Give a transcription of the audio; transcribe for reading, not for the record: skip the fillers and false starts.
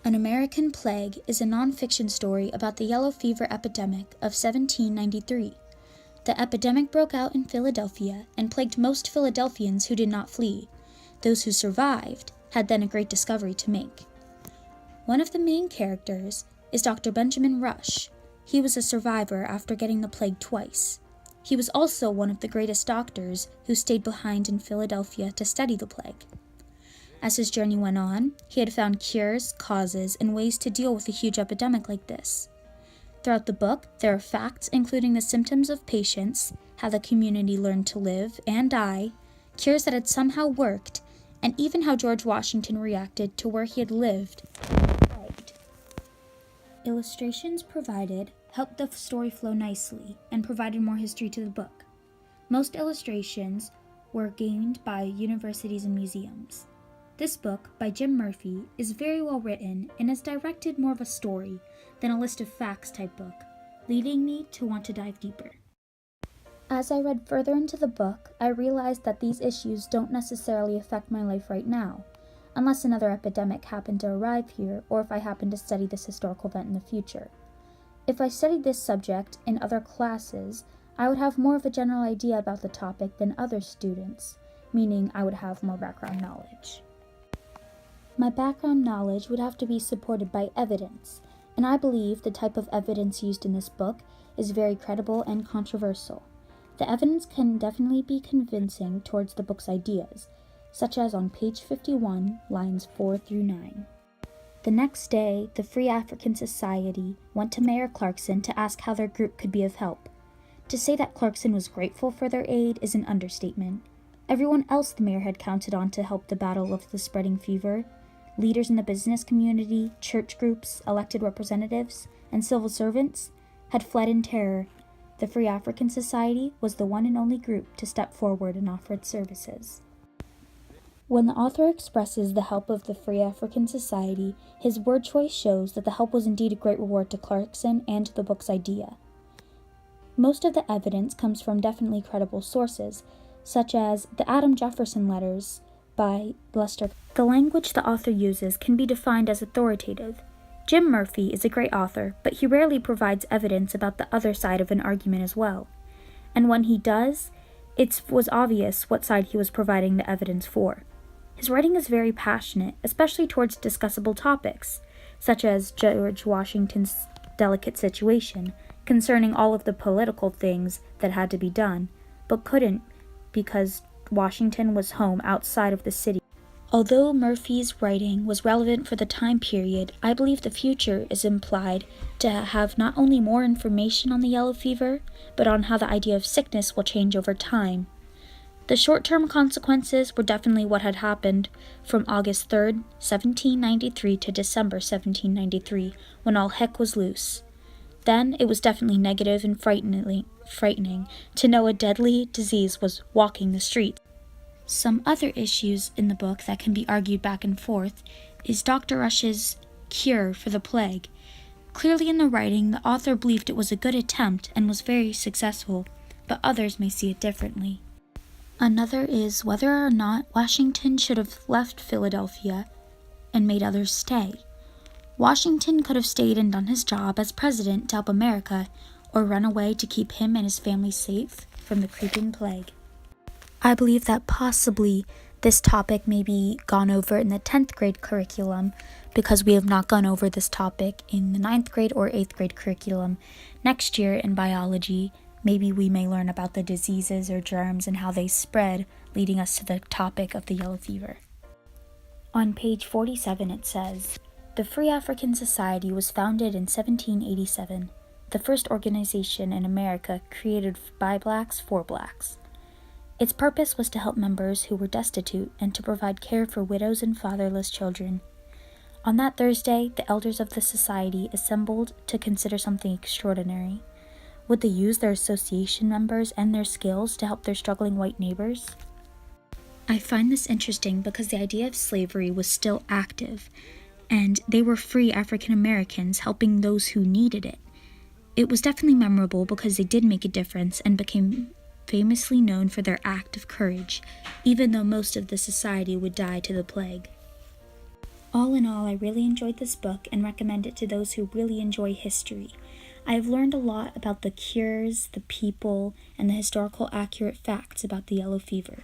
An American Plague is a non-fiction story about the yellow fever epidemic of 1793. The epidemic broke out in Philadelphia and plagued most Philadelphians who did not flee. Those who survived had then a great discovery to make. One of the main characters is Dr. Benjamin Rush. He was a survivor after getting the plague twice. He was also one of the greatest doctors who stayed behind in Philadelphia to study the plague. As his journey went on, he had found cures, causes, and ways to deal with a huge epidemic like this. Throughout the book, there are facts including the symptoms of patients, how the community learned to live and die, cures that had somehow worked, and even how George Washington reacted to where he had lived and plagued. Illustrations provided helped the story flow nicely and provided more history to the book. Most illustrations were gained by universities and museums. This book, by Jim Murphy, is very well written and is directed more of a story than a list of facts type book, leading me to want to dive deeper. As I read further into the book, I realized that these issues don't necessarily affect my life right now, unless another epidemic happened to arrive here or if I happen to study this historical event in the future. If I studied this subject in other classes, I would have more of a general idea about the topic than other students, meaning I would have more background knowledge. My background knowledge would have to be supported by evidence, and I believe the type of evidence used in this book is very credible and controversial. The evidence can definitely be convincing towards the book's ideas, such as on page 51, lines 4 through 9. The next day, the Free African Society went to Mayor Clarkson to ask how their group could be of help. To say that Clarkson was grateful for their aid is an understatement. Everyone else the mayor had counted on to help the battle of the spreading fever, leaders in the business community, church groups, elected representatives, and civil servants, had fled in terror. The Free African Society was the one and only group to step forward and offer its services. When the author expresses the help of the Free African Society, his word choice shows that the help was indeed a great reward to Clarkson and to the book's idea. Most of the evidence comes from definitely credible sources, such as the Adam Jefferson letters by Lester. The language the author uses can be defined as authoritative. Jim Murphy is a great author, but he rarely provides evidence about the other side of an argument as well. And when he does, it was obvious what side he was providing the evidence for. His writing is very passionate, especially towards discussable topics, such as George Washington's delicate situation, concerning all of the political things that had to be done, but couldn't because Washington was home outside of the city. Although Murphy's writing was relevant for the time period, I believe the future is implied to have not only more information on the yellow fever, but on how the idea of sickness will change over time. The short-term consequences were definitely what had happened from August 3rd, 1793 to December 1793, when all heck was loose. Then it was definitely negative and frightening to know a deadly disease was walking the streets. Some other issues in the book that can be argued back and forth is Dr. Rush's cure for the plague. Clearly in the writing, the author believed it was a good attempt and was very successful, but others may see it differently. Another is whether or not Washington should have left Philadelphia and made others stay. Washington could have stayed and done his job as president to help America, or run away to keep him and his family safe from the creeping plague. I believe that possibly this topic may be gone over in the 10th grade curriculum because we have not gone over this topic in the 9th grade or 8th grade curriculum. Next year in biology, maybe we may learn about the diseases or germs and how they spread, leading us to the topic of the yellow fever. On page 47 it says, "The Free African Society was founded in 1787, the first organization in America created by blacks for blacks. Its purpose was to help members who were destitute and to provide care for widows and fatherless children. On that Thursday, the elders of the society assembled to consider something extraordinary. Would they use their association members and their skills to help their struggling white neighbors?" I find this interesting because the idea of slavery was still active, and they were free African Americans helping those who needed it. It was definitely memorable because they did make a difference and became famously known for their act of courage, even though most of the society would die to the plague. All in all, I really enjoyed this book and recommend it to those who really enjoy history. I have learned a lot about the cures, the people, and the historical accurate facts about the yellow fever.